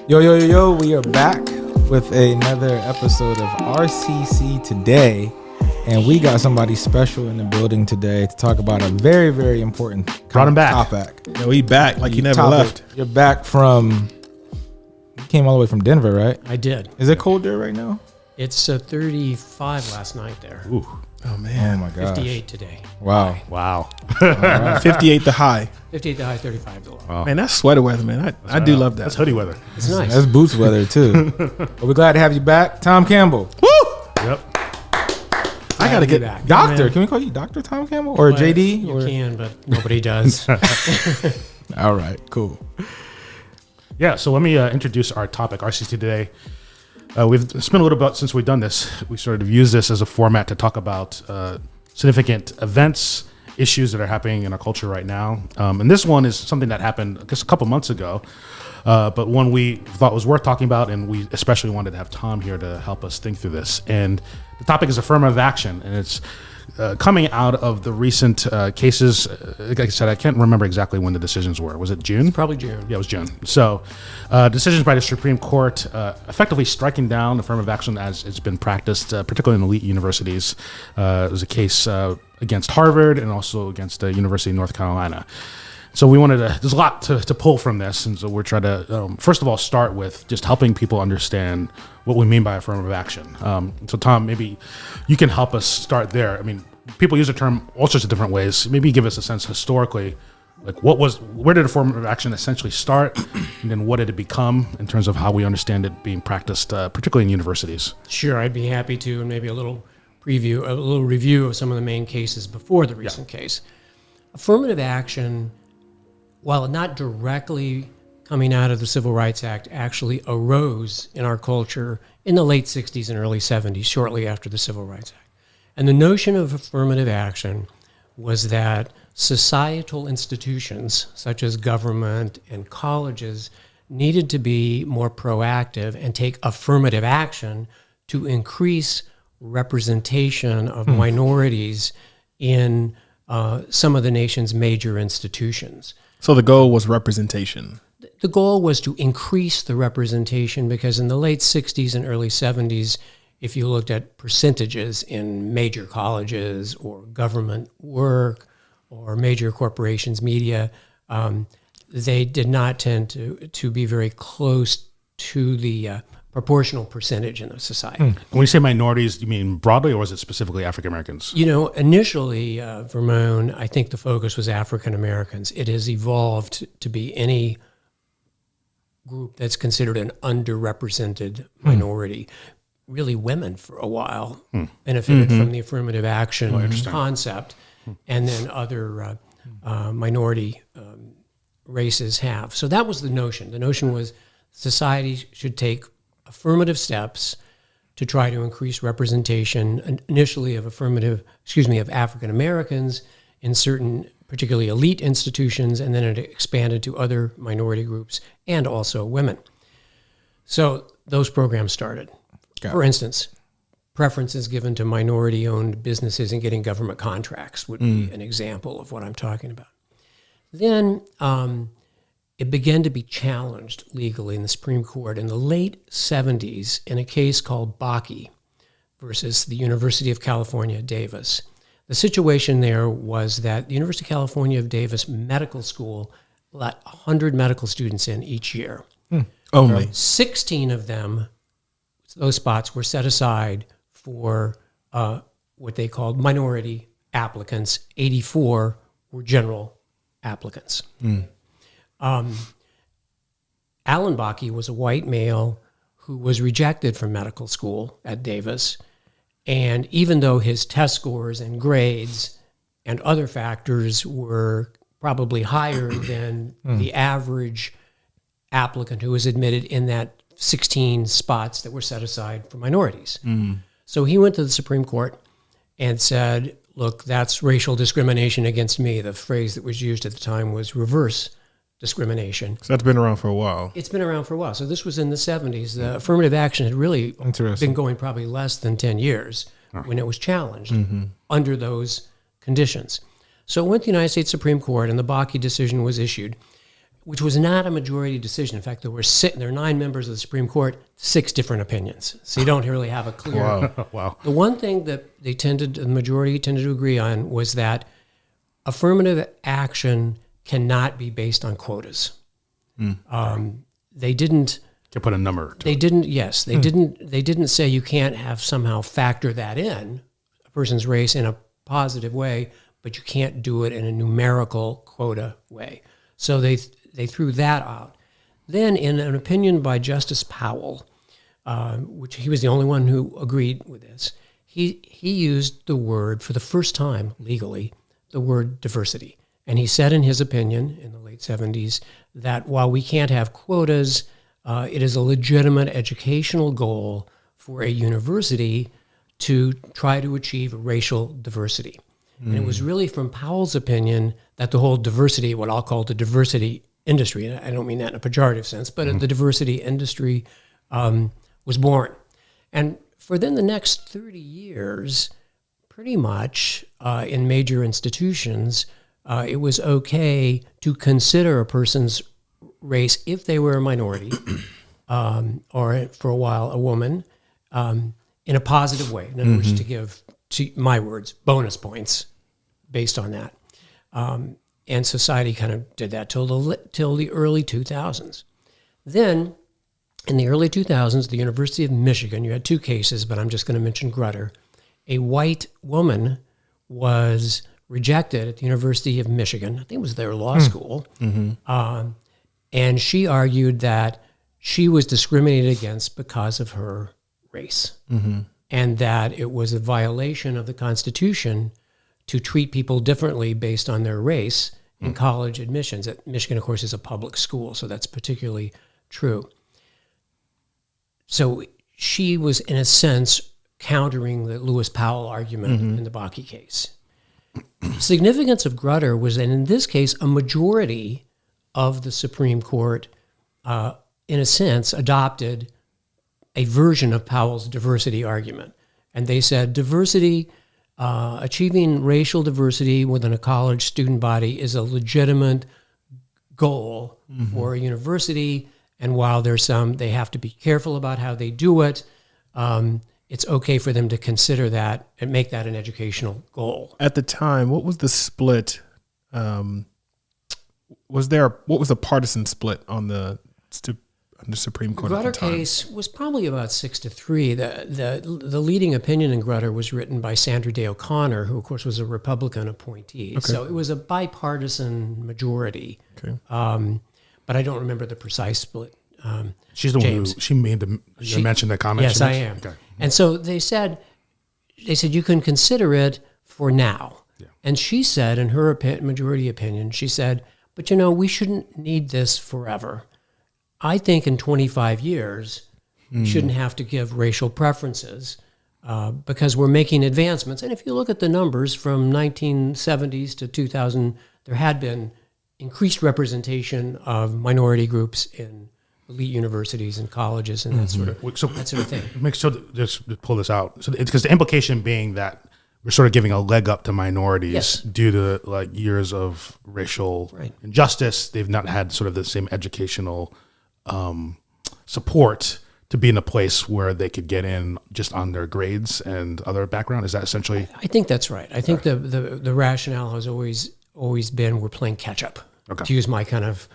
Yo, we are back with another episode of RCC Today. And we got somebody special in the building today to talk about a very, very important topic. Yo, he back like he never left. You're back from, you came all the way from Denver, right? I did. Is it cold there right now? It's 35 last night there. Ooh. Oh, man. Oh, my God. 58 today. Wow. Right. 58 the high. 58 the high, 35 the low. Wow. Man, that's sweater weather, man. I do love that. That's hoodie weather. It's nice. That's boots weather, too. But we're glad to have you back. Tom Campbell. Woo! Yep. I got to get back. Doctor. Man. Can we call you Dr. Tom Campbell? Or Well, JD? You can, but nobody does. All right, cool. Yeah, so let me introduce our topic, RCC Today. It's been a little bit since we've done this. We sort of use this as a format to talk about significant events, issues that are happening in our culture right now. And this one is something that happened just a couple months ago, but one we thought was worth talking about, and we especially wanted to have Tom here to help us think through this. And the topic is affirmative action, and it's coming out of the recent cases. Like I said, I can't remember exactly when the decisions were. Was it June? Probably June. Yeah, it was June. So decisions by the Supreme Court effectively striking down affirmative action as it's been practiced, particularly in elite universities. It was a case against Harvard and also against the University of North Carolina. So we wanted to, there's a lot to pull from this. And so we're trying to, first of all, start with just helping people understand what we mean by affirmative action. So Tom, maybe you can help us start there. I mean, people use the term all sorts of different ways. Maybe give us a sense historically, like where did affirmative action essentially start? And then what did it become in terms of how we understand it being practiced, particularly in universities? Sure, I'd be happy to, and maybe a little review of some of the main cases before the recent case. Affirmative action, while not directly coming out of the Civil Rights Act, actually arose in our culture in the late 60s and early 70s, shortly after the Civil Rights Act. And the notion of affirmative action was that societal institutions, such as government and colleges, needed to be more proactive and take affirmative action to increase representation of minorities in some of the nation's major institutions. So the goal was representation. The goal was to increase the representation because in the late 60s and early 70s, if you looked at percentages in major colleges or government work or major corporations, media, they did not tend to be very close to the proportional percentage in the society. When you say minorities, you mean broadly, or was it specifically African Americans? You know, initially, Vermone, I think the focus was African Americans. It has evolved to be any group that's considered an underrepresented minority. Really, women for a while benefited from the affirmative action concept, and then other minority races have. So that was the notion. The notion was society should take affirmative steps to try to increase representation, initially of African Americans in certain particularly elite institutions, and then it expanded to other minority groups and also women. So those programs started. For instance, preferences given to minority-owned businesses in getting government contracts would be an example of what I'm talking about. Then it began to be challenged legally in the Supreme Court in the late 70s in a case called Bakke versus the University of California, Davis. The situation there was that the University of California of Davis Medical School let 100 medical students in each year. Only. 16 of them, those spots were set aside for what they called minority applicants. 84 were general applicants. Alan Bakke was a white male who was rejected from medical school at Davis. And even though his test scores and grades and other factors were probably higher than the average applicant who was admitted in that 16 spots that were set aside for minorities. So he went to the Supreme Court and said, look, that's racial discrimination against me. The phrase that was used at the time was reverse discrimination. So that's been around for a while. It's been around for a while. So this was in the 70s. The affirmative action had really been going probably less than 10 years when it was challenged under those conditions. So it went to the United States Supreme Court, and the Bakke decision was issued. which was not a majority decision. In fact, there are 9 members of the Supreme Court, 6 different opinions. So you don't really have a clear. Wow. The one thing that the majority tended to agree on was that affirmative action cannot be based on quotas. They didn't. Can put a number to They didn't. Yes, they didn't. They didn't say you can't have somehow factor that in a person's race in a positive way, but you can't do it in a numerical quota way. So they threw that out. Then, in an opinion by Justice Powell, which he was the only one who agreed with this, he used the word for the first time legally, the word diversity, and he said in his opinion in the late 70s that while we can't have quotas, it is a legitimate educational goal for a university to try to achieve racial diversity. And it was really from Powell's opinion that the whole diversity, what I'll call the diversity industry, and I don't mean that in a pejorative sense, but the diversity industry was born. And for then the next 30 years, pretty much in major institutions, it was okay to consider a person's race if they were a minority or for a while a woman in a positive way. In other words, to give, to my words, bonus points based on that. And society kind of did that till the early 2000s. Then, in the early 2000s, the University of Michigan, you had 2 cases, but I'm just going to mention Grutter. A white woman was rejected at the University of Michigan. I think it was their law school. And she argued that she was discriminated against because of her race. And that it was a violation of the Constitution to treat people differently based on their race in college admissions. Michigan, of course, is a public school, so that's particularly true. So she was, in a sense, countering the Lewis Powell argument in the Bakke case. The significance of Grutter was that in this case, a majority of the Supreme Court, in a sense, adopted a version of Powell's diversity argument. And they said diversity, achieving racial diversity within a college student body is a legitimate goal for a university. And while there's they have to be careful about how they do it, it's okay for them to consider that and make that an educational goal. At the time, what was the split? What was the partisan split on the Supreme Court at the Grutter time? case was probably about 6-3. The leading opinion in Grutter was written by Sandra Day O'Connor, who of course was a Republican appointee. Okay. So it was a bipartisan majority. Okay. But I don't remember the precise split. She's the James. one who she mentioned the comment. Yes, I am. Okay. And so they said you can consider it for now. Yeah. And she said, in her majority opinion, she said, but we shouldn't need this forever. I think in 25 years, we shouldn't have to give racial preferences because we're making advancements. And if you look at the numbers from 1970s to 2000, there had been increased representation of minority groups in elite universities and colleges and that sort of thing. So just to pull this out, so it's because the implication being that we're sort of giving a leg up to minorities due to years of racial injustice. They've not had sort of the same educational support to be in a place where they could get in just on their grades and other background. Is that essentially? I think that's right. I think the rationale has always been we're playing catch up, to use my kind of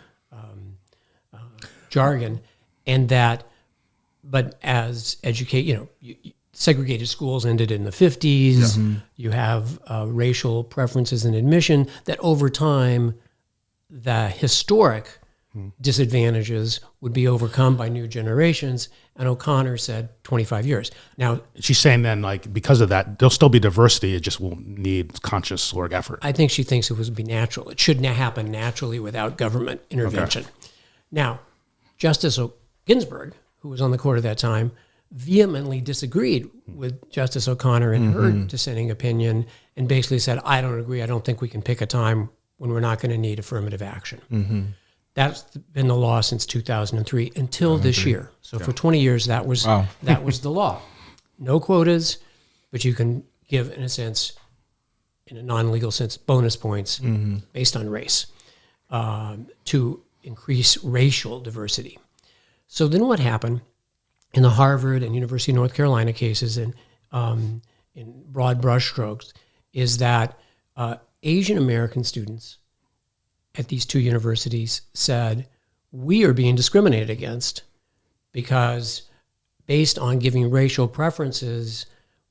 jargon, and that. But as segregated schools ended in the 50s. Yeah. You have racial preferences in admission that over time, the historic disadvantages would be overcome by new generations. And O'Connor said 25 years. Now, she's saying then, because of that, there'll still be diversity. It just won't need conscious effort. I think she thinks it would be natural. It shouldn't happen naturally without government intervention. Okay. Now, Justice Ginsburg, who was on the court at that time, vehemently disagreed with Justice O'Connor in her dissenting opinion and basically said, I don't agree. I don't think we can pick a time when we're not going to need affirmative action. That's been the law since 2003 until this year. So for 20 years, that was the law. No quotas, but you can give, in a sense, in a non-legal sense, bonus points based on race to increase racial diversity. So then what happened in the Harvard and University of North Carolina cases in broad brushstrokes is that Asian American students at these two universities said, we are being discriminated against because based on giving racial preferences,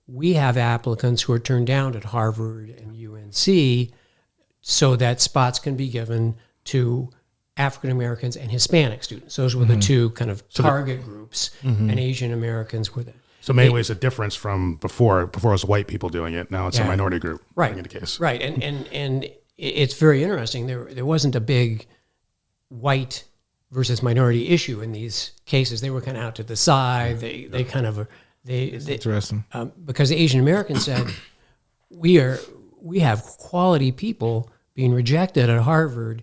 we have applicants who are turned down at Harvard and UNC so that spots can be given to African Americans and Hispanic students. Those were the two kind of target groups, and Asian Americans were the. So in many ways, a difference from before. Before it was white people doing it. Now it's a minority group. Right. In the case. Right. And it's very interesting. There wasn't a big white versus minority issue in these cases. They were kind of out to the side. They kind of Interesting. because the Asian Americans said we have quality people being rejected at Harvard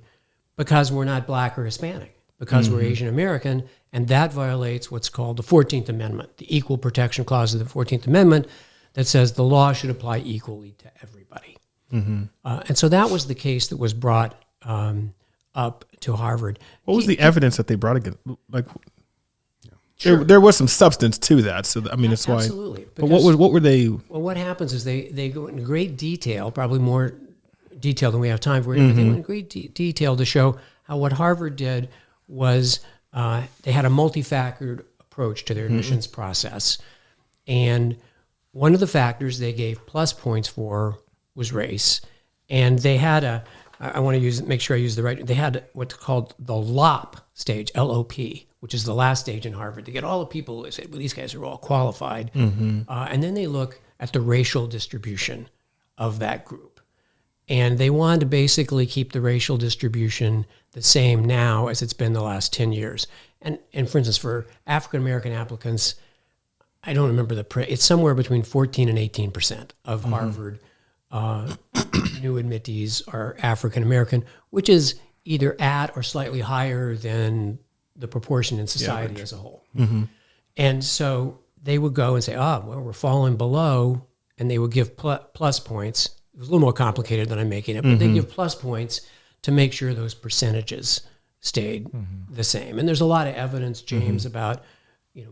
because we're not black or Hispanic, because we're Asian American, and that violates what's called the 14th Amendment, the Equal Protection Clause of the 14th Amendment that says the law should apply equally to everybody. And so that was the case that was brought up to Harvard. What was the evidence that they brought against? Like, there was some substance to that. So I mean, that's why. Absolutely. But what were they? Well, what happens is they go into great detail, probably more detail than we have time for. But they went in great detail to show how what Harvard did was they had a multi-factored approach to their admissions process, and one of the factors they gave plus points for was race, and they had I want to make sure I use the right. They had what's called the LOP stage, LOP, which is the last stage in Harvard to get all the people. They say, well, these guys are all qualified, and then they look at the racial distribution of that group, and they wanted to basically keep the racial distribution the same now as it's been the last 10 years. And for instance, for African American applicants, I don't remember it's somewhere between 14 and 18% of Harvard new admittees are African American, which is either at or slightly higher than the proportion in society as a whole. And so they would go and say, well, we're falling below, and they would give plus points. It was a little more complicated than I'm making it, but they give plus points to make sure those percentages stayed the same. And there's a lot of evidence, James, about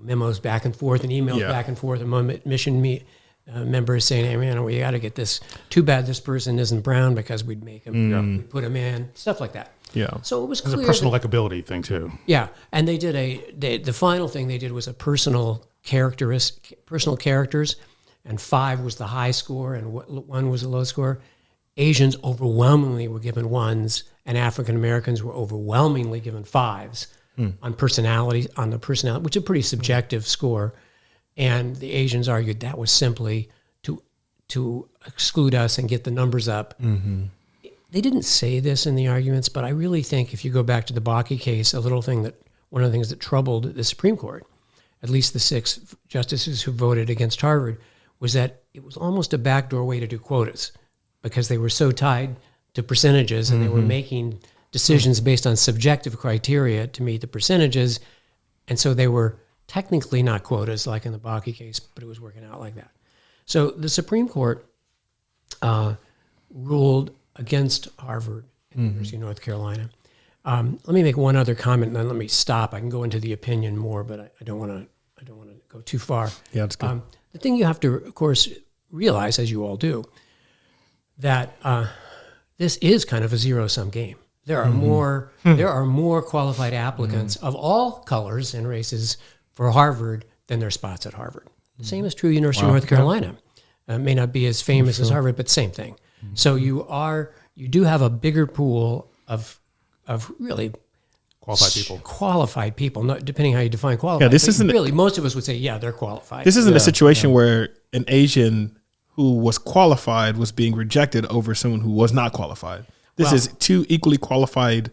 memos back and forth and emails back and forth among admission members saying, hey, man, we got to get this. Too bad this person isn't brown because we'd make him, we'd put him in, stuff like that. Yeah. So it was There's clear. a personal likability thing too. Yeah. And they did the final thing they did was a personal characters, and 5 was the high score and 1 was the low score. Asians overwhelmingly were given 1s, and African Americans were overwhelmingly given 5s on the personality, which is a pretty subjective score. And the Asians argued that was simply to exclude us and get the numbers up. They didn't say this in the arguments, but I really think if you go back to the Bakke case, one of the things that troubled the Supreme Court, at least the 6 justices who voted against Harvard, was that it was almost a backdoor way to do quotas because they were so tied to percentages and they were making decisions based on subjective criteria to meet the percentages. And so they were technically not quotas like in the Bakke case, but it was working out like that. So the Supreme Court ruled against Harvard and the University of North Carolina. Let me make one other comment, and then let me stop. I can go into the opinion more, but I don't want to go too far. Yeah, that's good. The thing you have to, of course, realize, as you all do, that this is kind of a zero-sum game. There are more qualified applicants of all colors and races for Harvard than there are spots at Harvard. The same is true at University of North Carolina. May not be as famous as Harvard, but same thing. So you do have a bigger pool of really qualified people, not depending how you define qualified. Yeah, this isn't really, most of us would say, yeah, they're qualified. This isn't a situation where an Asian who was qualified was being rejected over someone who was not qualified. This is 2 equally qualified.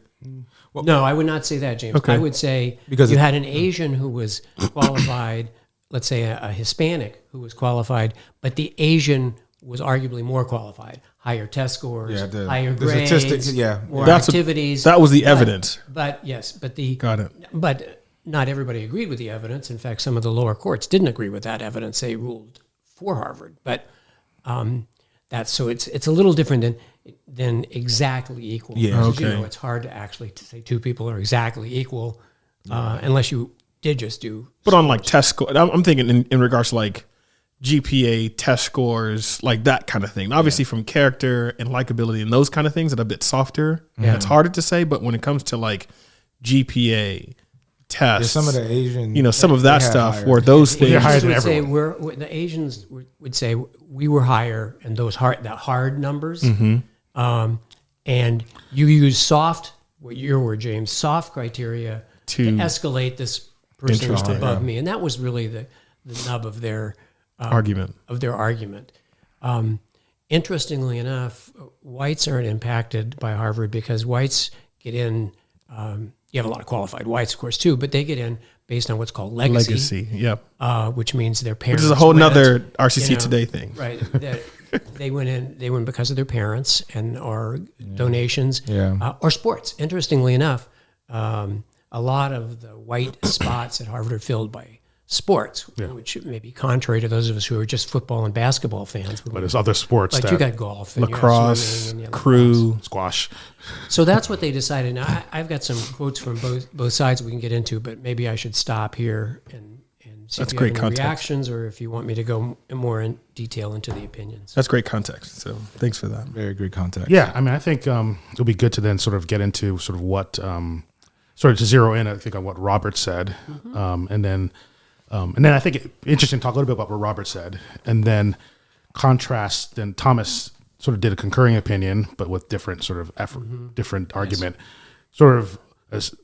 No, I would not say that, James. Okay. I would say because you had an Asian who was qualified, let's say a Hispanic who was qualified, but the Asian was arguably more qualified. Higher test scores, higher grades, more activities. That was the evidence. But Got it. But not everybody agreed with the evidence. In fact, some of the lower courts didn't agree with that evidence. They ruled for Harvard. But it's a little different than than exactly equal. Yeah. Because, Okay. it's hard to actually say two people are exactly equal unless you did just do. But on like test score, I'm thinking in regards to like GPA, test scores, like that kind of thing. Obviously, from character and likability and those kind of things that are a bit softer. Yeah. It's harder to say. But when it comes to like GPA, tests, some of the Asian, some of that they had stuff, higher. or those The things. higher Asians than would say everyone. the Asians would say we were higher, and those hard numbers. And you use soft, what your word, James, soft criteria to escalate this person Interesting, above me, and that was really the nub of their Argument. Interestingly enough, whites aren't impacted by Harvard because whites get in. You have a lot of qualified whites, of course, too, but they get in based on what's called legacy. Yep. Which means their parents. Which is a whole went, nother RCC Today thing. right? That they went in because of their parents and or donations, or sports. Interestingly enough, a lot of the white spots at Harvard are filled by sports, which may be contrary to those of us who are just football and basketball fans. But there's other sports But that you got golf, and Lacrosse, you have crew. squash. So that's what they decided. Now, I've got some quotes from both sides we can get into, but maybe I should stop here and see That's if you great have any context. reactions, or if you want me to go more in detail into the opinions. That's great context. So thanks for that. Very good context. Yeah, I mean, I think it'll be good to then sort of get into sort of what, sort of to zero in, I think, on what Robert said, and then I think it's interesting to talk a little bit about what Robert said, and then contrast. Then Thomas sort of did a concurring opinion, but with different sort of effort, different argument, sort of as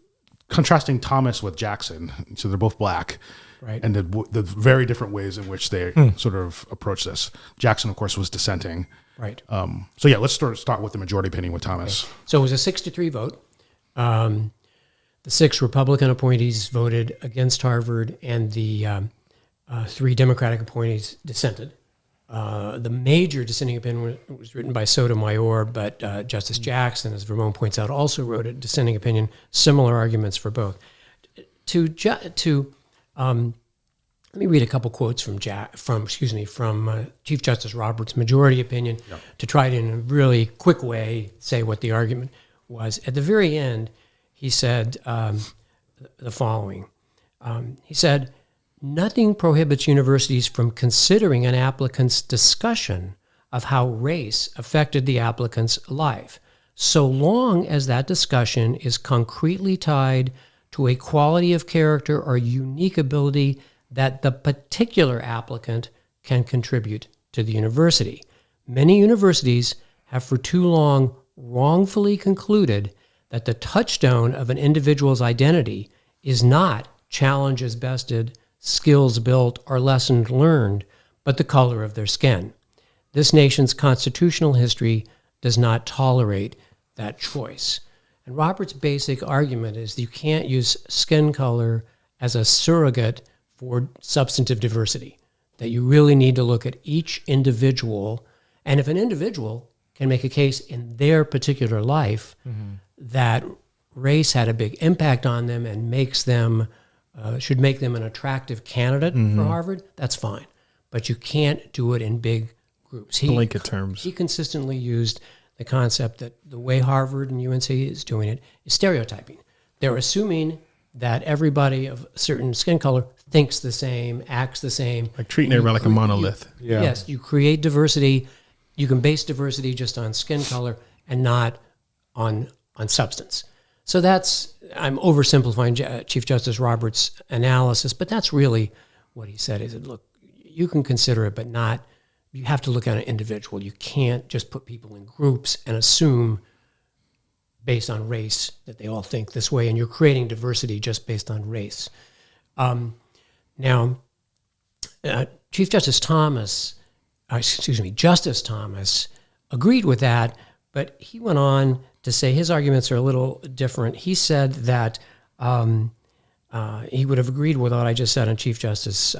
contrasting Thomas with Jackson. So they're both black. Right. And the very different ways in which they sort of approach this. Jackson, of course, was dissenting. Right. So yeah, let's start with the majority opinion with Thomas. Okay. So it was a 6-3 vote. The 6 Republican appointees voted against Harvard, and the 3 Democratic appointees dissented. The major dissenting opinion was written by Sotomayor, but Justice Jackson, as Ramon points out, also wrote a dissenting opinion. Similar arguments for both. Let me read a couple quotes from Chief Justice Roberts' majority opinion to try to, in a really quick way, say what the argument was. At the very end, he said the following. He said, "Nothing prohibits universities from considering an applicant's discussion of how race affected the applicant's life, so long as that discussion is concretely tied to a quality of character or unique ability that the particular applicant can contribute to the university. Many universities have for too long wrongfully concluded that the touchstone of an individual's identity is not challenges bested, skills built, or lessons learned, but the color of their skin. This nation's constitutional history does not tolerate that choice." And Robert's basic argument is you can't use skin color as a surrogate for substantive diversity, that you really need to look at each individual. And if an individual can make a case in their particular life that race had a big impact on them and makes them, should make them an attractive candidate for Harvard, that's fine. But you can't do it in big groups. Blanket terms. He consistently used the concept that the way Harvard and UNC is doing it is stereotyping. They're assuming that everybody of a certain skin color thinks the same, acts the same. Like treating everybody like a monolith. Yes, you create diversity. You can base diversity just on skin color and not on substance. So that's, I'm oversimplifying Chief Justice Roberts' analysis, but that's really what he said. He said, look, you can consider it, but not, you have to look at an individual. You can't just put people in groups and assume based on race that they all think this way, and you're creating diversity just based on race. Now, Justice Thomas agreed with that, but he went on to say his arguments are a little different. He said that he would have agreed with what I just said on Chief Justice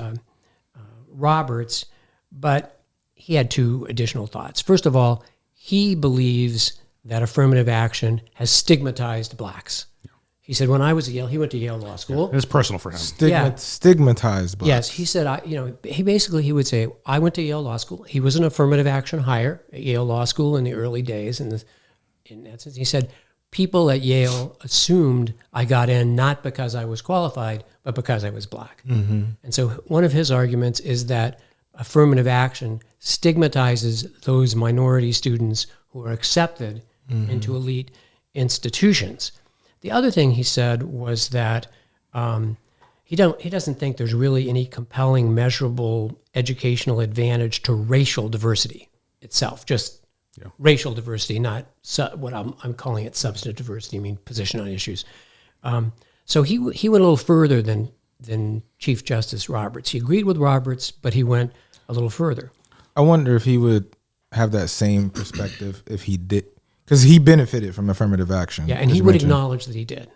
Roberts, but he had 2 additional thoughts. First of all, he believes that affirmative action has stigmatized blacks. He said, when I was at Yale, he went to Yale Law School. It's personal for him. Stigmatized blacks. Yes, he said, he would say, I went to Yale Law School. He was an affirmative action hire at Yale Law School in the early days. In that sense, he said, people at Yale assumed I got in not because I was qualified, but because I was black. Mm-hmm. And so one of his arguments is that affirmative action stigmatizes those minority students who are accepted into elite institutions. The other thing he said was that he doesn't think there's really any compelling, measurable educational advantage to racial diversity itself, just racial diversity, not what I'm calling it substantive diversity, I mean position on issues. So he went a little further than Chief Justice Roberts. He agreed with Roberts, but he went a little further. I wonder if he would have that same perspective if he did, because he benefited from affirmative action. Yeah, and he would acknowledge that he did.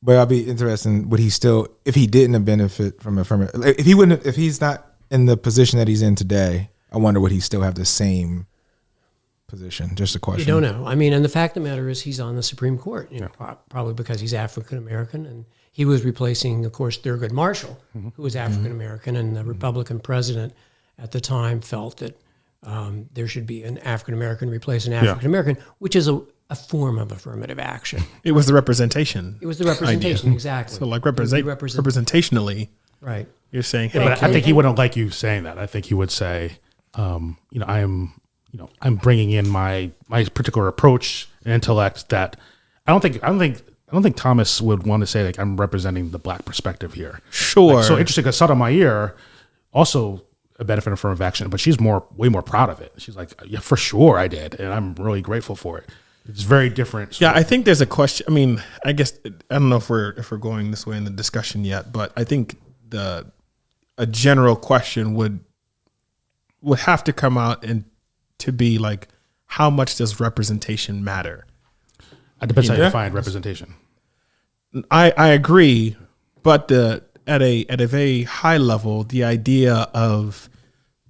But I'd be interested, would he still, if he didn't have benefit from affirmative, if he's not in the position that he's in today, I wonder would he still have the same position? Just a question. You don't know. I mean, and the fact of the matter is he's on the Supreme Court, probably because he's African American, and he was replacing, of course, Thurgood Marshall, who was African American, and the Republican president at the time felt that there should be an African American replace an African American, which is a form of affirmative action. It was the representation. It was the representation, idea. exactly. So like representationally, right? You're saying, Yeah, but I think he wouldn't like you saying that. I think he would say, I'm bringing in my particular approach and intellect that I don't think Thomas would want to say like I'm representing the black perspective here. Sure. Like, so interesting because Sotomayor also a benefit of affirmative action, but she's way more proud of it. She's like, yeah, for sure I did, and I'm really grateful for it. It's very different. Yeah, I think there's a question. I mean, I guess I don't know if we're going this way in the discussion yet, but I think a general question would have to come out and to be like, how much does representation matter? It depends how you define representation. I agree, but at a very high level, the idea of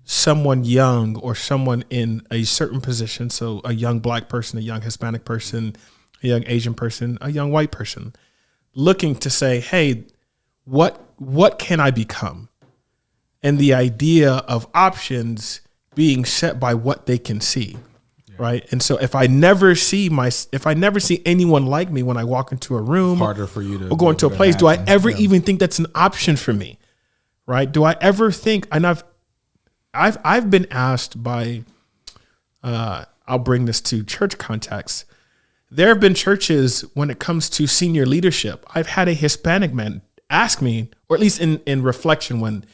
someone young or someone in a certain position, so a young black person, a young Hispanic person, a young Asian person, a young white person, looking to say, hey, what can I become? And the idea of options being set by what they can see. Right. And so if I never see anyone like me when I walk into a room, it's harder for you to or go into a place, do I ever even think that's an option for me? Right. Do I ever think, and I've been asked by, I'll bring this to church context. There have been churches when it comes to senior leadership. I've had a Hispanic man ask me, or at least in reflection when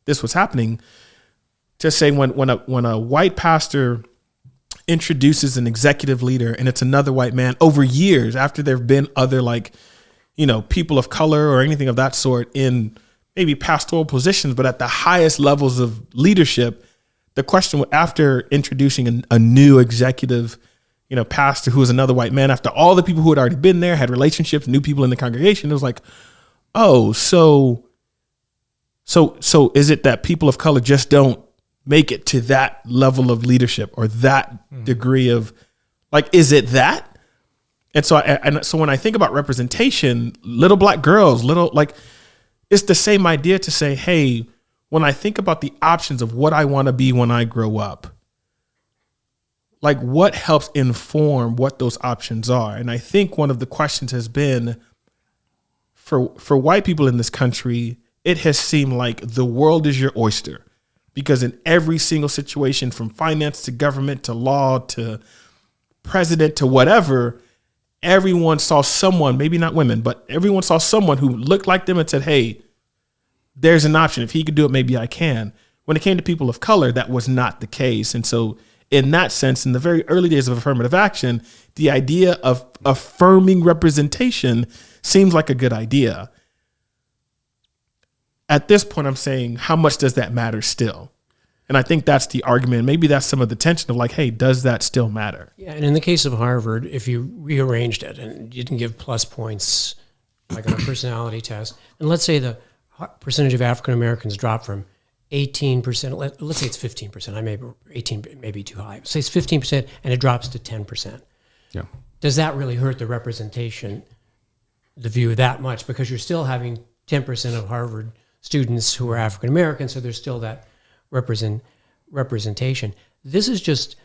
this was happening, to say when a white pastor introduces an executive leader and it's another white man over years after there've been other people of color or anything of that sort in maybe pastoral positions, but at the highest levels of leadership, the question after introducing a new executive, pastor who was another white man, after all the people who had already been there, had relationships, knew people in the congregation, it was like, oh, so is it that people of color just don't make it to that level of leadership or that degree of is it that? And so when I think about representation, little black girls, it's the same idea to say, hey, when I think about the options of what I want to be when I grow up, what helps inform what those options are? And I think one of the questions has been for white people in this country, it has seemed like the world is your oyster. Because in every single situation, from finance to government to law to president to whatever, everyone saw someone, maybe not women, but everyone saw someone who looked like them and said, hey, there's an option. If he could do it, maybe I can. When it came to people of color, that was not the case. And so in that sense, in the very early days of affirmative action, the idea of affirming representation seems like a good idea. At this point, I'm saying, how much does that matter still? And I think that's the argument. Maybe that's some of the tension of hey, does that still matter? Yeah. And in the case of Harvard, if you rearranged it and you didn't give plus points, like on a personality test, and let's say the percentage of African Americans dropped from 18%, let's say it's 15%. I may be 18, maybe too high. Say it's 15% and it drops to 10%. Yeah. Does that really hurt the representation the view that much, because you're still having 10% of Harvard students who are African American, so there's still that representation. This is just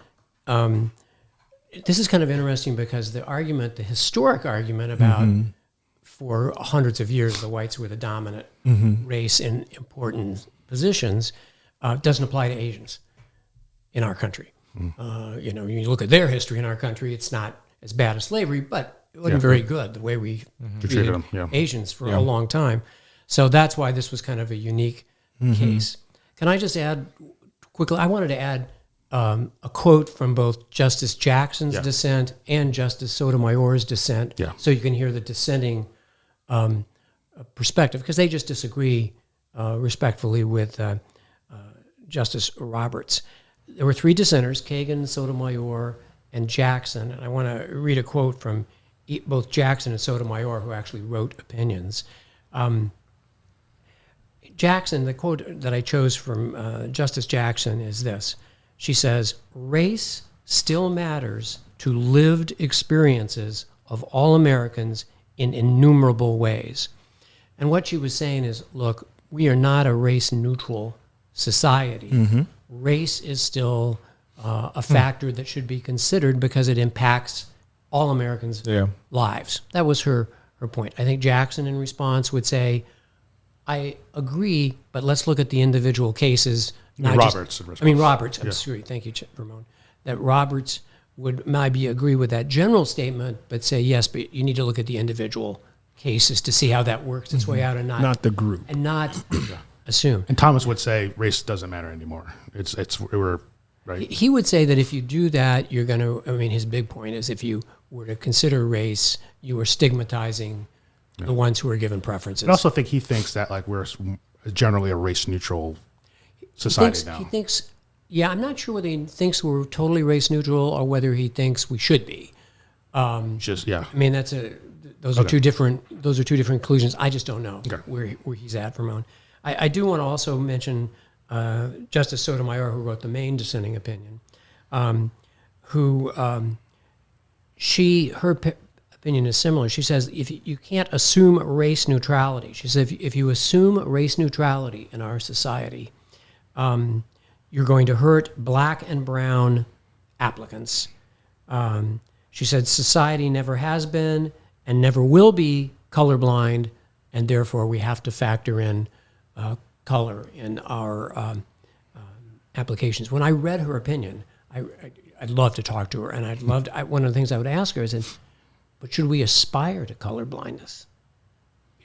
this is kind of interesting because the historic argument about for hundreds of years the whites were the dominant race in important positions doesn't apply to Asians in our country. You look at their history in our country, it's not as bad as slavery, but it wasn't very good the way we treated them, Asians for a long time. So that's why this was kind of a unique case. Can I just add quickly? I wanted to add a quote from both Justice Jackson's dissent and Justice Sotomayor's dissent, so you can hear the dissenting perspective, because they just disagree respectfully with Justice Roberts. There were three dissenters, Kagan, Sotomayor, and Jackson, and I want to read a quote from both Jackson and Sotomayor, who actually wrote opinions. Jackson, the quote that I chose from Justice Jackson is this. She says, "Race still matters to lived experiences of all Americans in innumerable ways." And what she was saying is, look, we are not a race-neutral society. Race is still a factor that should be considered because it impacts all Americans' lives. That was her point. I think Jackson, in response, would say, I agree, but let's look at the individual cases. Roberts. I'm sorry. Thank you, Ramon. That Roberts would maybe agree with that general statement, but say, yes, but you need to look at the individual cases to see how that works its way out, and not the group, and not assume. And Thomas would say race doesn't matter anymore. We're right. He would say that if you do that, you're going to. I mean, his big point is if you were to consider race, you are stigmatizing the ones who are given preferences. I also think he thinks that we're generally a race neutral society now. He thinks. Yeah, I'm not sure whether he thinks we're totally race neutral or whether he thinks we should be. I mean, those are two different conclusions. I just don't know where he's at, Ramon. I do want to also mention Justice Sotomayor, who wrote the main dissenting opinion, her opinion is similar. She says if you can't assume race neutrality. She says if you assume race neutrality in our society, you're going to hurt black and brown applicants. She said society never has been and never will be colorblind, and therefore we have to factor in color in our applications. When I read her opinion, I'd love to talk to her, and one of the things I would ask her is, but should we aspire to colorblindness?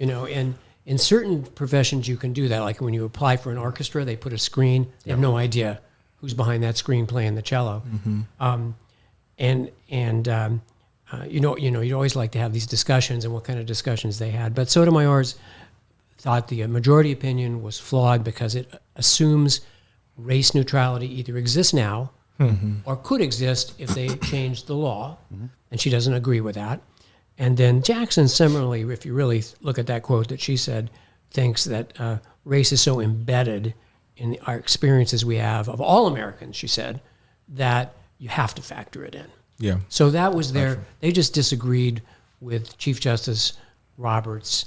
And in certain professions you can do that, like when you apply for an orchestra, they put a screen, they have no idea who's behind that screen playing the cello. You'd always like to have these discussions and what kind of discussions they had. But Sotomayor's thought the majority opinion was flawed because it assumes race neutrality either exists now or could exist if they changed the law, and she doesn't agree with that. And then Jackson, similarly, if you really look at that quote that she said, thinks that race is so embedded in our experiences we have of all Americans, she said, that you have to factor it in. Yeah. So that was they just disagreed with Chief Justice Roberts.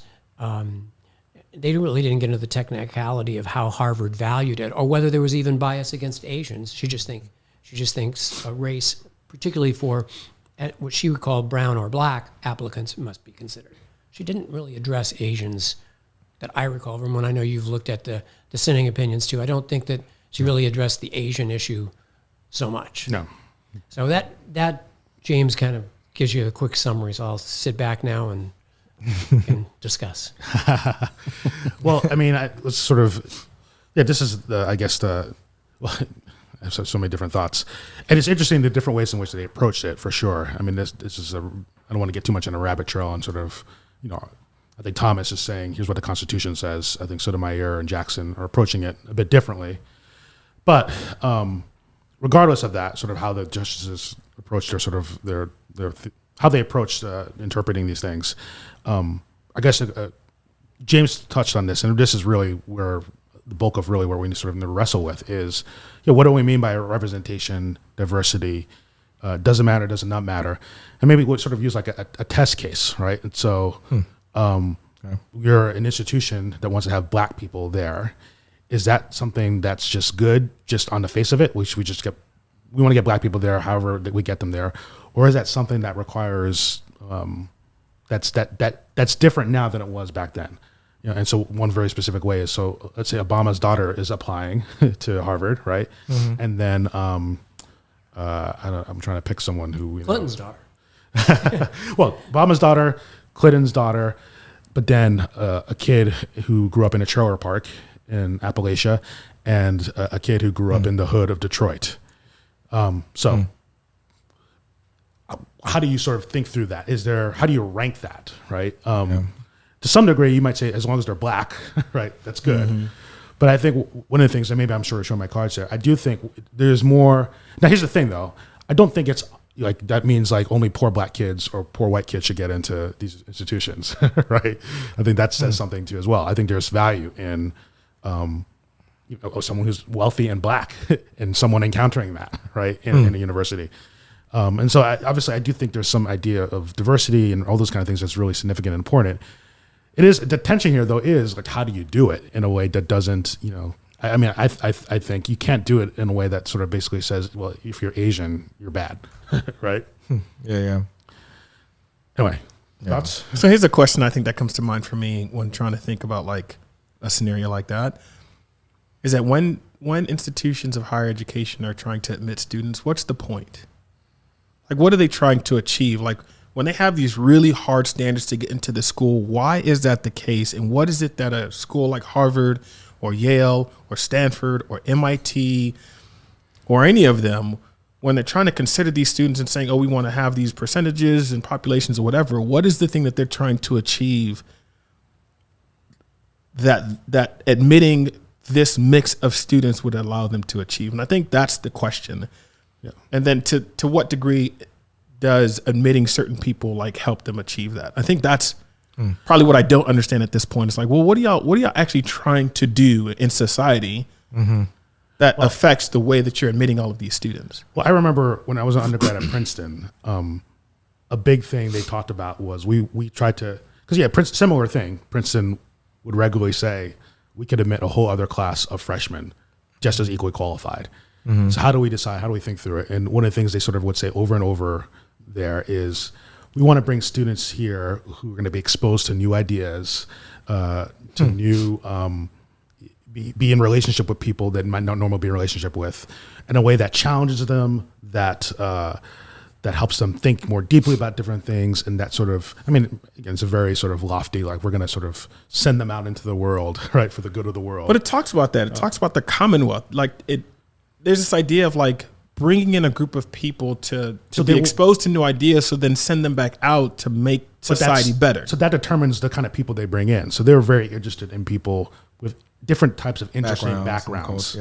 They really didn't get into the technicality of how Harvard valued it or whether there was even bias against Asians. She just thinks race, particularly for what she would call brown or black applicants, must be considered. She didn't really address Asians that I recall from when I know you've looked at the dissenting opinions too. I don't think that she really addressed the Asian issue so much. No. So that James kind of gives you a quick summary. So I'll sit back now and discuss. Well, I mean, this is so many different thoughts, and it's interesting the different ways in which they approached it, for sure. I mean, this is I don't want to get too much in a rabbit trail and sort of, I think Thomas is saying, here's what the Constitution says. I think Sotomayor and Jackson are approaching it a bit differently, but regardless of that, sort of how the justices approached how they approached interpreting these things. I guess James touched on this, and this is really where the bulk of where we sort of wrestle with is, what do we mean by representation, diversity? Does it matter? Does it not matter? And maybe we'll sort of use like a test case, right? And so You're an institution that wants to have black people there. Is that something that's just good, just on the face of it? We want to get black people there, however that we get them there, or is that something that requires that's different now than it was back then? You know, and so one very specific way is, so let's say Obama's daughter is applying to Harvard, right? Mm-hmm. And then I'm trying to pick someone who Clinton's daughter. Well, Obama's daughter, Clinton's daughter, but then a kid who grew up in a trailer park in Appalachia, and a kid who grew up in the hood of Detroit. How do you sort of think through that? How do you rank that, right? To some degree, you might say as long as they're black, right, that's good. Mm-hmm. But I think one of the things, and maybe I'm sort of showing my cards there, I do think there's more. Now, here's the thing, though. I don't think it's like that means like only poor black kids or poor white kids should get into these institutions, right? I think that says something too as well. I think there's value in someone who's wealthy and black and someone encountering that, right, in a university. And so obviously I do think there's some idea of diversity and all those kind of things that's really significant and important. It is, the tension here though is like, how do you do it in a way that doesn't, I think you can't do it in a way that sort of basically says, well, if you're Asian, you're bad, right? Yeah. Anyway, thoughts? So here's a question I think that comes to mind for me when trying to think about like a scenario like that, is that when institutions of higher education are trying to admit students, what's the point? Like, what are they trying to achieve? Like, when they have these really hard standards to get into the school, why is that the case? And what is it that a school like Harvard or Yale or Stanford or MIT or any of them, when they're trying to consider these students and saying, oh, we want to have these percentages and populations or whatever, what is the thing that they're trying to achieve that admitting this mix of students would allow them to achieve? And I think that's the question. Yeah. And then to what degree does admitting certain people like help them achieve that? I think that's probably what I don't understand at this point. It's like, well, what are y'all actually trying to do in society that affects the way that you're admitting all of these students? Well, I remember when I was an undergrad at Princeton, a big thing they talked about was we tried to, because similar thing, Princeton would regularly say we could admit a whole other class of freshmen just as equally qualified. Mm-hmm. So how do we decide? How do we think through it? And one of the things they sort of would say over and over there is we want to bring students here who are going to be exposed to new ideas, to new, be in relationship with people that might not normally be in relationship with, in a way that challenges them, that helps them think more deeply about different things, and that sort of, again, it's a very sort of lofty, like we're going to sort of send them out into the world, right, for the good of the world. But it talks about that. It talks about the Commonwealth. Like there's this idea of like bringing in a group of people to be exposed to new ideas, so then send them back out to make society better. So that determines the kind of people they bring in. So they're very interested in people with different types of interesting backgrounds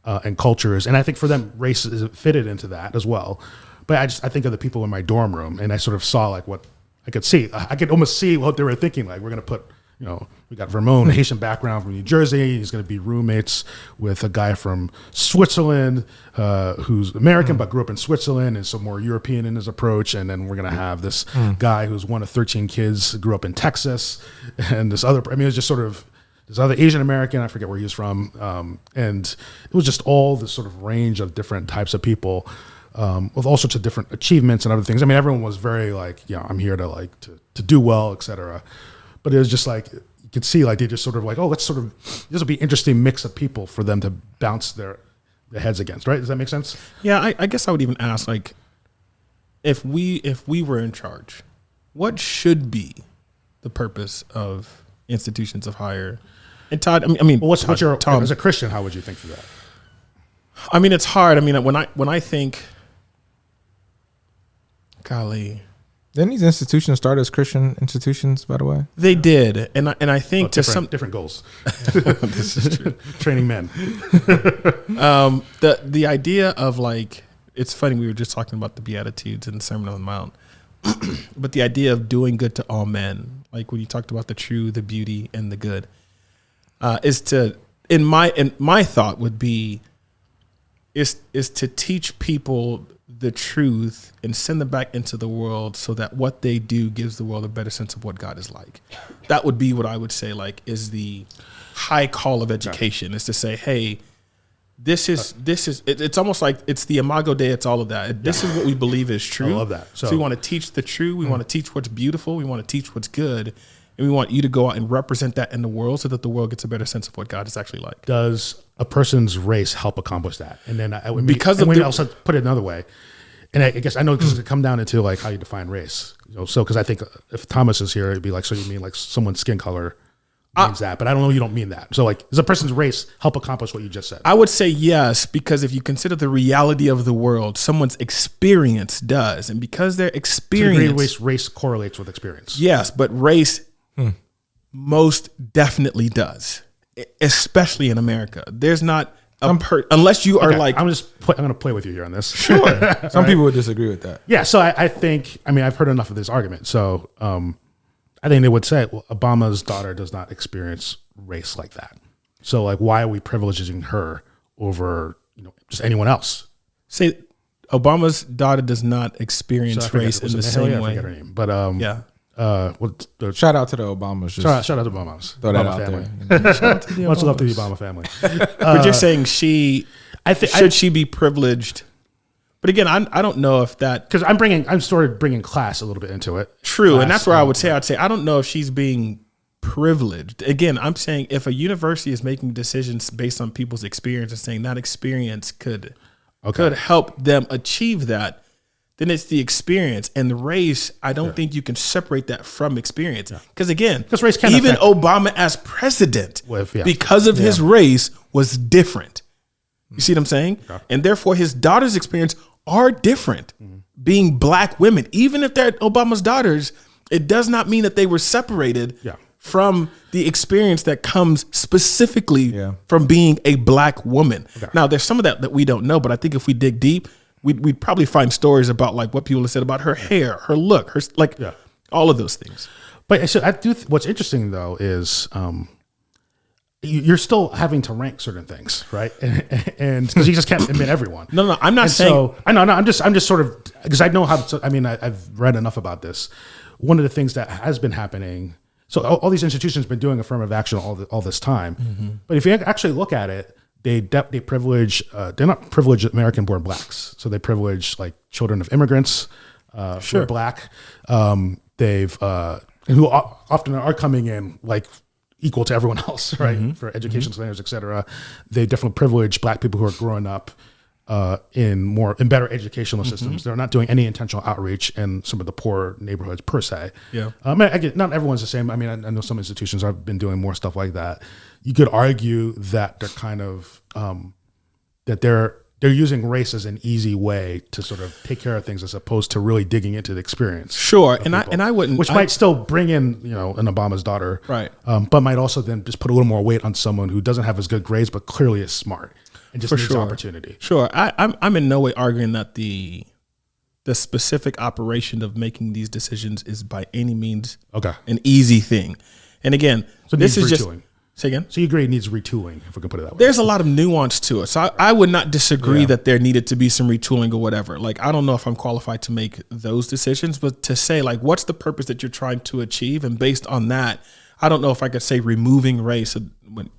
and cultures. And I think for them, race is fitted into that as well. But I think of the people in my dorm room, and I sort of saw like what I could see. I could almost see what they were thinking. Like, we're going to put, we got Vermont, Haitian background from New Jersey. He's going to be roommates with a guy from Switzerland who's American but grew up in Switzerland and so more European in his approach. And then we're going to have this guy who's one of 13 kids, grew up in Texas, and this other. It was just sort of this other Asian American. I forget where he was from, and it was just all this sort of range of different types of people. With all sorts of different achievements and other things. Everyone was very like, I'm here to do well, et cetera. But it was just like, you could see like, they just sort of like, this will be an interesting mix of people for them to bounce their heads against, right? Does that make sense? Yeah, I guess I would even ask, like, if we were in charge, what should be the purpose of institutions of higher? And Todd, what's your Tom, as a Christian, how would you think through that? It's hard. When I think, golly, didn't these institutions start as Christian institutions, by the way? They did, and I think different goals. This is true. Training men. The idea of like, it's funny, we were just talking about the Beatitudes and the Sermon on the Mount, but the idea of doing good to all men, like when you talked about the true, the beauty, and the good, is to, in my thought would be, is to teach people the truth and send them back into the world so that what they do gives the world a better sense of what God is like. That would be what I would say, like, is the high call of education, is to say, hey, it's almost like it's the Imago Dei, it's all of that. This is what we believe is true. I love that. So we want to teach the true, we want to teach what's beautiful, we want to teach what's good, and we want you to go out and represent that in the world so that the world gets a better sense of what God is actually like. Does a person's race help accomplish that? And then I would also put it another way. And I guess I know this is come down into like how you define race. So because I think if Thomas is here, it'd be like, so you mean like someone's skin color means that, but I don't know, you don't mean that. So like, does a person's race help accomplish what you just said? I would say yes, because if you consider the reality of the world, someone's experience does. And because their experience... race correlates with experience. Yes, but race most definitely does, especially in America. There's not unless you are like... I'm going to play with you here on this. Sure. Some people would disagree with that. Yeah, so I think, I've heard enough of this argument. So I think they would say, well, Obama's daughter does not experience race like that. So like, why are we privileging her over just anyone else? Say Obama's daughter does not experience race in the same way. I forget her name, but yeah. Shout out to the Obamas. Shout out to Obamas. Throw that Obama out family. there. Shout out to the Much love to the Obamas. Obama family. But you're saying should she be privileged? But again, I don't know if that, because I'm sort of bringing class a little bit into it. True, and that's where I'd say I don't know if she's being privileged. Again, I'm saying if a university is making decisions based on people's experience and saying that experience could help them achieve that, then it's the experience. And the race, I don't think you can separate that from experience. Because again, race can even affect Obama as president, because of his race, was different. You see what I'm saying? Okay. And therefore, his daughter's experience are different. Being black women, even if they're Obama's daughters, it does not mean that they were separated from the experience that comes specifically from being a black woman. Okay. Now, there's some of that we don't know, but I think if we dig deep, we'd probably find stories about like what people have said about her hair, her look, all of those things. But so what's interesting though is you're still having to rank certain things, right? And because you just can't admit everyone. No, I'm not saying. So, I know. I'm just sort of, because I know how. I've read enough about this. One of the things that has been happening. So all these institutions have been doing affirmative action all this time. But if you actually look at it, they privilege. They're not privileged American-born blacks. So they privilege like children of immigrants who are black. Who often are coming in like equal to everyone else, right? For education standards, et cetera. They definitely privilege black people who are growing up in better educational systems. They're not doing any intentional outreach in some of the poor neighborhoods per se. Yeah. Not everyone's the same. I know some institutions have been doing more stuff like that. You could argue that they're kind of that they're using race as an easy way to sort of take care of things as opposed to really digging into the experience. Sure, and I wouldn't, which might still bring in an Obama's daughter, right? But might also then just put a little more weight on someone who doesn't have as good grades but clearly is smart and just needs opportunity. Sure, I'm in no way arguing that the specific operation of making these decisions is by any means an easy thing. And again, so this is just. Say again? So you agree it needs retooling, if we can put it that way. There's a lot of nuance to it. So I would not disagree that there needed to be some retooling or whatever. Like, I don't know if I'm qualified to make those decisions, but to say, like, what's the purpose that you're trying to achieve? And based on that, I don't know if I could say removing race. When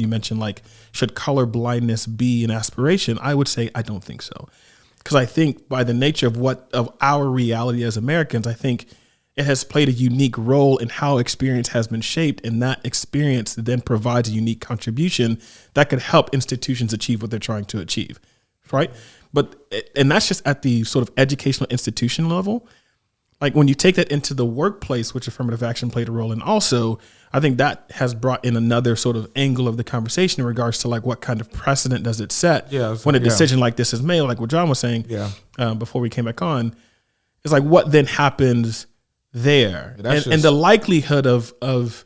you mentioned, like, should color blindness be an aspiration? I would say I don't think so. Because I think by the nature of our reality as Americans, I think it has played a unique role in how experience has been shaped, and that experience then provides a unique contribution that could help institutions achieve what they're trying to achieve, right? And that's just at the sort of educational institution level. Like when you take that into the workplace, which affirmative action played a role in also, I think that has brought in another sort of angle of the conversation in regards to like what kind of precedent does it set when a decision like this is made, like what John was saying before we came back on. It's like what then happens there, and the likelihood of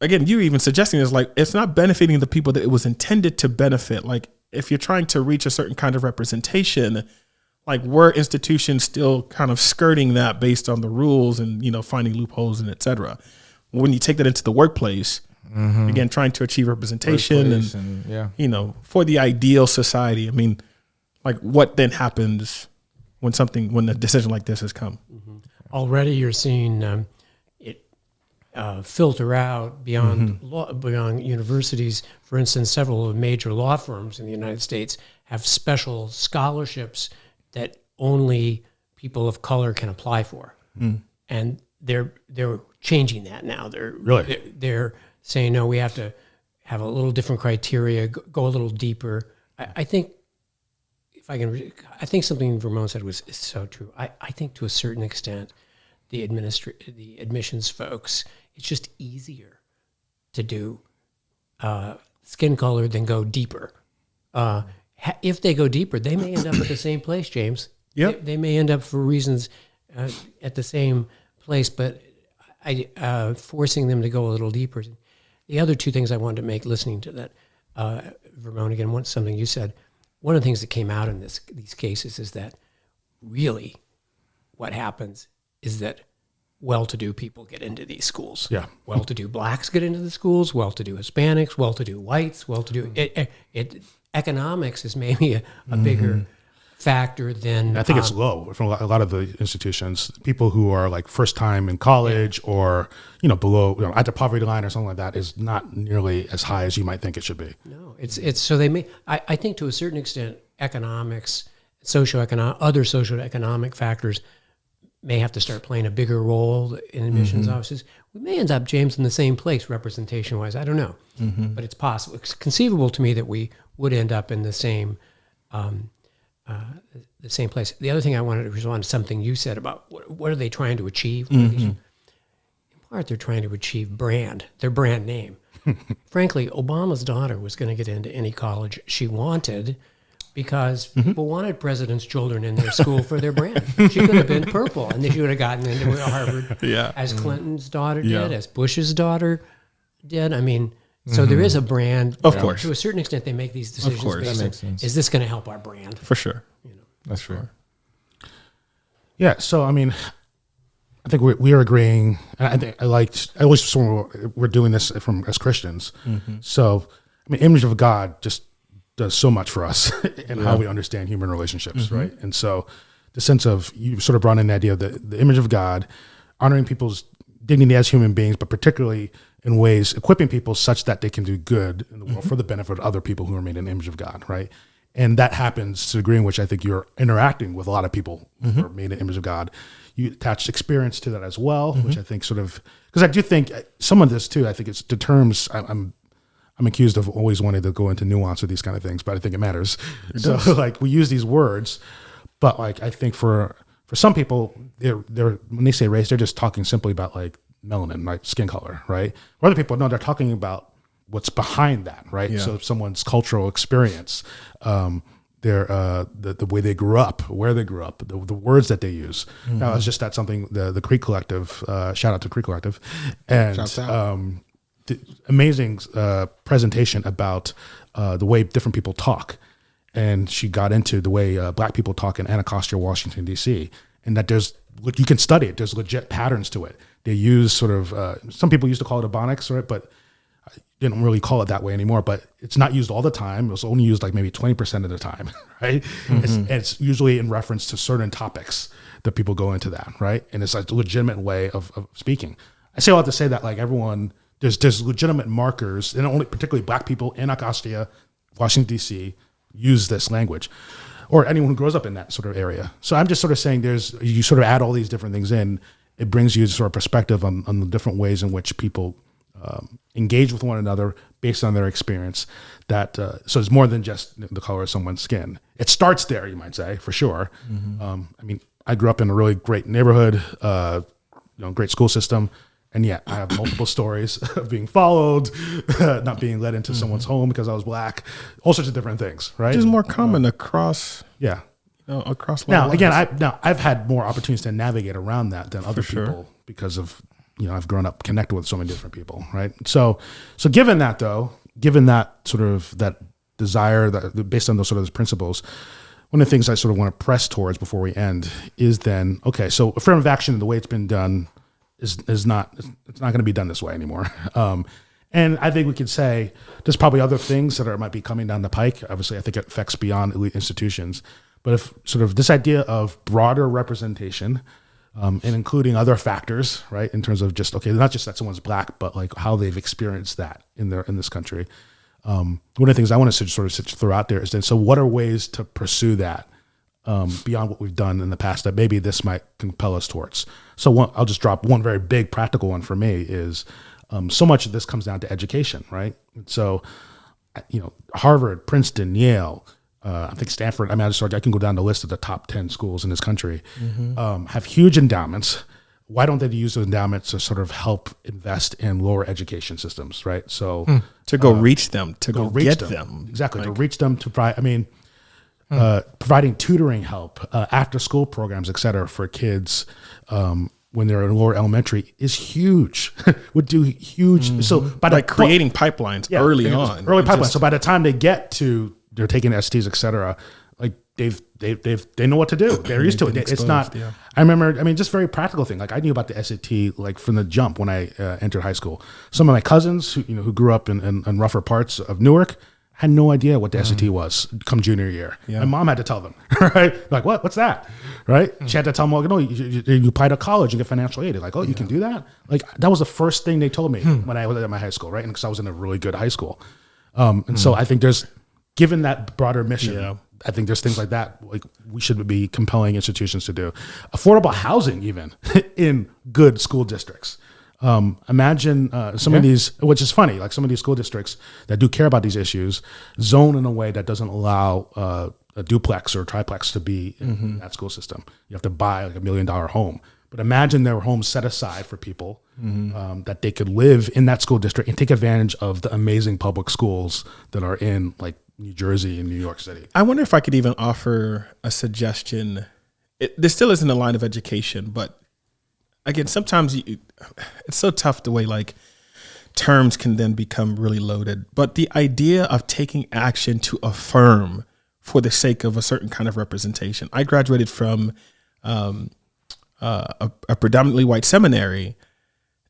again, you even suggesting is like it's not benefiting the people that it was intended to benefit. Like if you're trying to reach a certain kind of representation, like were institutions still kind of skirting that based on the rules and finding loopholes and et cetera. When you take that into the workplace, again trying to achieve representation and for the ideal society. I mean, Like what then happens when a decision like this has come? Already you're seeing it filter out beyond beyond universities. For instance, several of the major law firms in the United States have special scholarships that only people of color can apply for, and they're changing that now. They're saying no, we have to have a little different criteria, go a little deeper. I think something Vermont said is so true. I think to a certain extent, the admissions folks, it's just easier to do skin color than go deeper. If they go deeper, they may end up at the same place, James. Yep. They may end up for reasons at the same place, but forcing them to go a little deeper. The other two things I wanted to make listening to that, Vermont, again, something you said, one of the things that came out in these cases is that really what happens is that well-to-do people get into these schools. Yeah. Well-to-do blacks get into the schools, well-to-do Hispanics, well-to-do whites, well-to-do... Economics is maybe a bigger factor than... I think it's low from a lot of the institutions. People who are like first time in college or, below, at the poverty line or something like that is not nearly as high as you might think it should be. No, it's so they may... I think to a certain extent, economics, other socioeconomic factors may have to start playing a bigger role in admissions offices. We may end up, James, in the same place representation-wise. I don't know, but it's possible. It's conceivable to me that we would end up in the same place. The other thing I wanted to respond to something you said about what are they trying to achieve? In part, they're trying to achieve their brand name. Frankly, Obama's daughter was going to get into any college she wanted because people wanted presidents' children in their school for their brand. She could have been purple, and she would have gotten into Harvard as Clinton's daughter did, as Bush's daughter did. I mean, so there is a brand. Of course. To a certain extent, they make these decisions based that makes on, sense. is this going to help our brand? For sure. That's true. Yeah. So, I mean, I think we are agreeing. And I always we're doing this as Christians. So, I mean, image of God just does so much for us in how we understand human relationships, right? And so the sense of, you sort of brought in the idea of the image of God, honoring people's dignity as human beings, but particularly in ways equipping people such that they can do good in the world for the benefit of other people who are made in the image of God, right? And that happens to the degree in which I think you're interacting with a lot of people who are made in the image of God. You attach experience to that as well, which I think sort of, because I do think some of this too, I think it's the terms, I'm accused of always wanting to go into nuance with these kind of things, but I think it matters. So like we use these words, but like I think for some people, they're when they say race, they're just talking simply about like melanin, like skin color, right? For other people, no, they're talking about what's behind that, right? Yeah. So someone's cultural experience, the way they grew up, where they grew up, the words that they use. Now, it's just something the Creek Collective, shout out to Creek Collective, and the amazing presentation about the way different people talk. And she got into the way black people talk in Anacostia, Washington, D.C., and that you can study it. There's legit patterns to it. They use sort of, some people used to call it Ebonics, right? But I didn't really call it that way anymore, but it's not used all the time. It was only used like maybe 20% of the time, right? It's usually in reference to certain topics that people go into that, right? And it's like a legitimate way of speaking. I say all that to say that like everyone, there's legitimate markers, and only particularly black people in Anacostia, Washington, D.C., use this language, or anyone who grows up in that sort of area. So I'm just sort of saying you sort of add all these different things in, it brings you sort of perspective on the different ways in which people engage with one another based on their experience. So it's more than just the color of someone's skin. It starts there, you might say, for sure. I mean, I grew up in a really great neighborhood, great school system. And yet I have multiple stories of being followed, not being let into someone's home because I was black, all sorts of different things, right? Which is more common across. Yeah. Across. Now, again, I've had more opportunities to navigate around that than other people because of, I've grown up connected with so many different people, right? So given that sort of that desire, that based on those sort of those principles, one of the things I sort of want to press towards before we end is then, okay, so affirmative action, the way it's been done, it's not going to be done this way anymore. And And I think we could say there's probably other things that might be coming down the pike. Obviously, I think it affects beyond elite institutions. But if sort of this idea of broader representation, and including other factors, right, in terms of just, okay, not just that someone's black, but like how they've experienced that in this country. One of the things I want to sort of throw out there is then, so what are ways to pursue that beyond what we've done in the past that maybe this might compel us towards? So I'll just drop one very big practical one for me is so much of this comes down to education, right? So, Harvard, Princeton, Yale, I think Stanford, I can go down the list of the top 10 schools in this country, have huge endowments. Why don't they use those endowments to sort of help invest in lower education systems, right? So to go reach them, to go get them. Exactly, to reach them, to provide, providing tutoring help, after school programs, et cetera, for kids when they're in lower elementary is huge, would do huge. So by creating pipelines early on. Early pipelines. So by the time they get to, they're taking STs, et cetera, like they know what to do. They're used to it. It's not, I remember, just very practical thing. Like I knew about the SAT, like from the jump when I entered high school. Some of my cousins who grew up in rougher parts of Newark had no idea what the SAT was come junior year. Yeah. My mom had to tell them, right? Like, what's that? Right? She had to tell them, well, you apply to college and get financial aid. They're like, you can do that? Like that was the first thing they told me when I was at my high school, right? And because I was in a really good high school. And so I think given that broader mission, I think there's things like that, like we should be compelling institutions to do. Affordable housing, even in good school districts. Imagine some of these, which is funny, like some of these school districts that do care about these issues, zone in a way that doesn't allow a duplex or a triplex to be in that school system. You have to buy like $1 million home. But imagine there were homes set aside for people that they could live in that school district and take advantage of the amazing public schools that are in like New Jersey and New York City. I wonder if I could even offer a suggestion. This still isn't a line of education, but again, sometimes it's so tough the way like terms can then become really loaded. But the idea of taking action to affirm for the sake of a certain kind of representation. I graduated from a predominantly white seminary.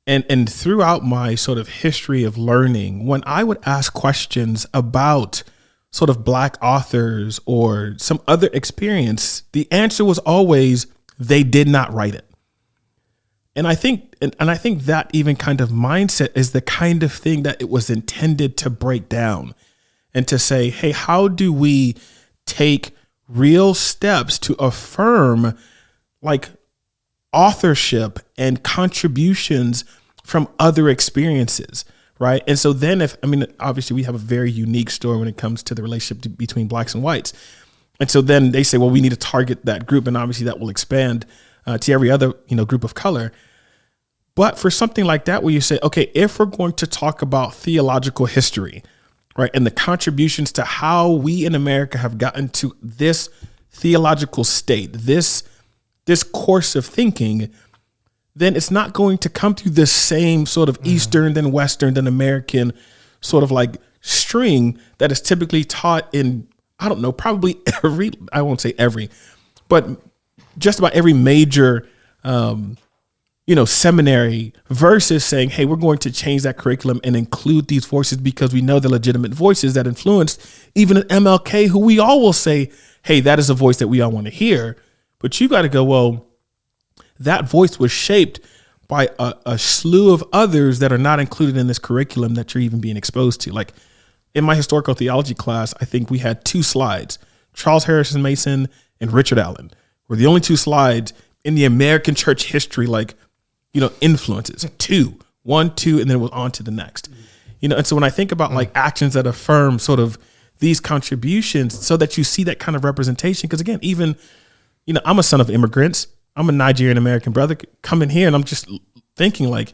And throughout my sort of history of learning, when I would ask questions about sort of black authors or some other experience, the answer was always, they did not write it. And I think that even kind of mindset is the kind of thing that it was intended to break down and to say, hey, how do we take real steps to affirm like authorship and contributions from other experiences, right? And so then obviously we have a very unique story when it comes to the relationship between blacks and whites. And so then they say, well, we need to target that group. And obviously that will expand to every other, group of color. But for something like that, where you say, okay, if we're going to talk about theological history, right, and the contributions to how we in America have gotten to this theological state, this course of thinking, then it's not going to come through this same sort of Eastern than Western than American sort of like string that is typically taught in, I don't know, probably I won't say every, but just about every major seminary, versus saying, hey, we're going to change that curriculum and include these voices because we know the legitimate voices that influenced even an MLK, who we all will say, hey, that is a voice that we all want to hear. But you got to go, well, that voice was shaped by a slew of others that are not included in this curriculum that you're even being exposed to. Like in my historical theology class, I think we had 2 slides, Charles Harrison Mason and Richard Allen were the only 2 slides in the American church history, influences. 1, 2, and then it was on to the next. And so when I think about like actions that affirm sort of these contributions so that you see that kind of representation, because again, even, I'm a son of immigrants. I'm a Nigerian American brother coming here, and I'm just thinking like,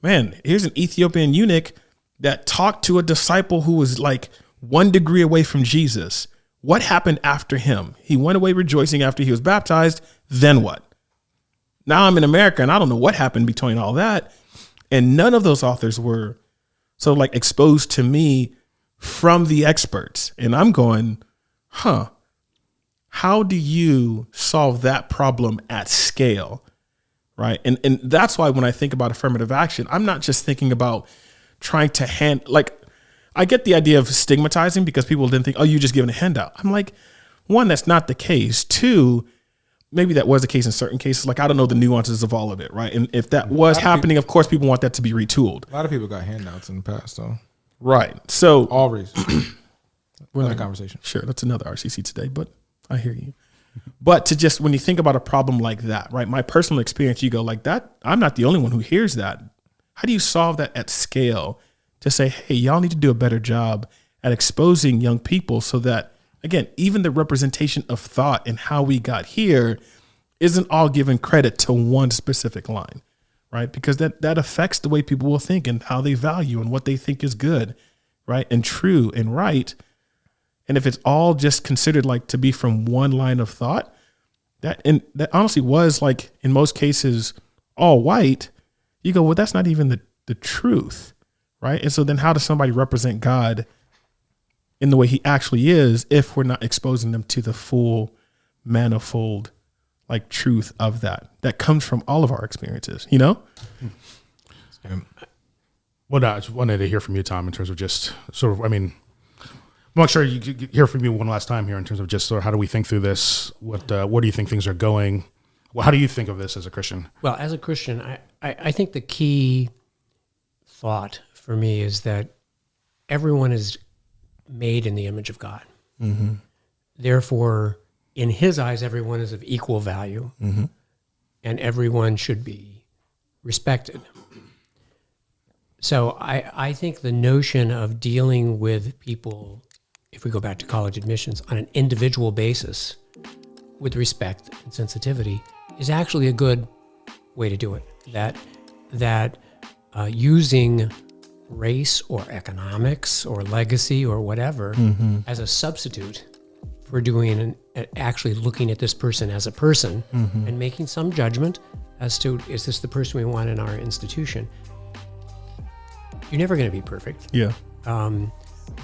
man, here's an Ethiopian eunuch that talked to a disciple who was like 1 degree away from Jesus. What happened after him? He went away rejoicing after he was baptized. Then what? Now I'm in America and I don't know what happened between all that. And none of those authors were sort of like exposed to me from the experts. And I'm going, how do you solve that problem at scale? Right. And that's why when I think about affirmative action, I'm not just thinking about trying to I get the idea of stigmatizing because people didn't think, oh, you're just giving a handout. I'm like, one, that's not the case. Two, maybe that was the case in certain cases. Like, I don't know the nuances of all of it, right? And if that was happening, of course, people want that to be retooled. A lot of people got handouts in the past, though. Right. So All reasons. We're in that conversation. Sure, that's another RCC Today, but I hear you. But to just, when you think about a problem like that, right? My personal experience, you go like that. I'm not the only one who hears that. How do you solve that at scale to say, hey, y'all need to do a better job at exposing young people so that, again, even the representation of thought and how we got here isn't all given credit to one specific line, right? Because that affects the way people will think and how they value and what they think is good, right? And true and right. And if it's all just considered like to be from one line of thought, that honestly was like in most cases all white, you go, well, that's not even the truth, right? And so then how does somebody represent God in the way he actually is if we're not exposing them to the full manifold like truth of that comes from all of our experiences, you know? Well, no, I just wanted to hear from you, Tom, in terms of just sort of, I mean, I'm not sure you could hear from you one last time here in terms of just sort of how do we think through this? What do you think things are going? Well, how do you think of this as a Christian? Well, as a Christian, I think the key thought for me is that everyone is made in the image of God. Mm-hmm. Therefore, in his eyes, everyone is of equal value, mm-hmm. and everyone should be respected. So I think the notion of dealing with people, if we go back to college admissions, on an individual basis with respect and sensitivity is actually a good way to do it. That using race or economics or legacy or whatever mm-hmm. as a substitute for doing actually looking at this person as a person mm-hmm. and making some judgment as to, is this the person we want in our institution? You're never going to be perfect. Yeah.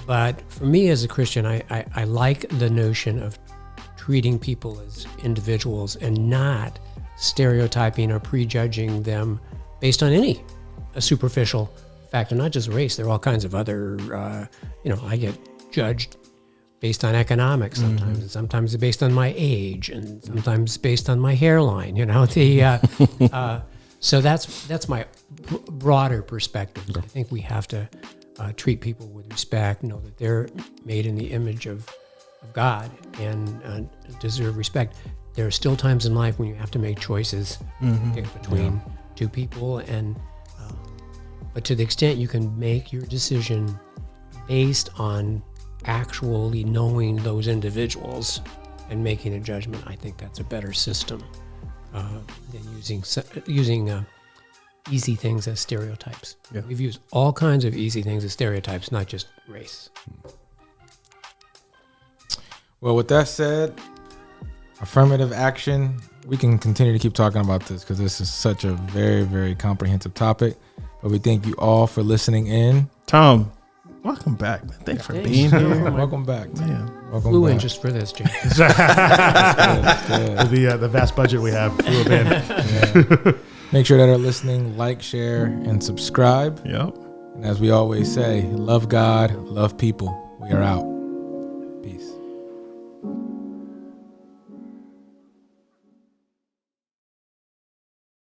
But for me as a Christian, I like the notion of treating people as individuals and not stereotyping or prejudging them based on any superficial factor, not just race. There are all kinds of other, I get judged based on economics sometimes, mm-hmm. and sometimes based on my age, and sometimes based on my hairline, so that's my broader perspective. Okay. I think we have to treat people with respect, know that they're made in the image of God and deserve respect. There are still times in life when you have to make choices mm-hmm. between two people, and but to the extent you can make your decision based on actually knowing those individuals and making a judgment, I think that's a better system than using easy things as stereotypes. Yeah. We've used all kinds of easy things as stereotypes, not just race. Well, with that said, affirmative action, we can continue to keep talking about this because this is such a very, very comprehensive topic. But we thank you all for listening in. Tom, welcome back, man. Thanks for being here. Welcome back, man. Welcome flew back. in just for this, Jay. The vast budget we have flew in. Yeah. Make sure that are listening, like, share, and subscribe. Yep. And as we always say, love God, love people. We are out.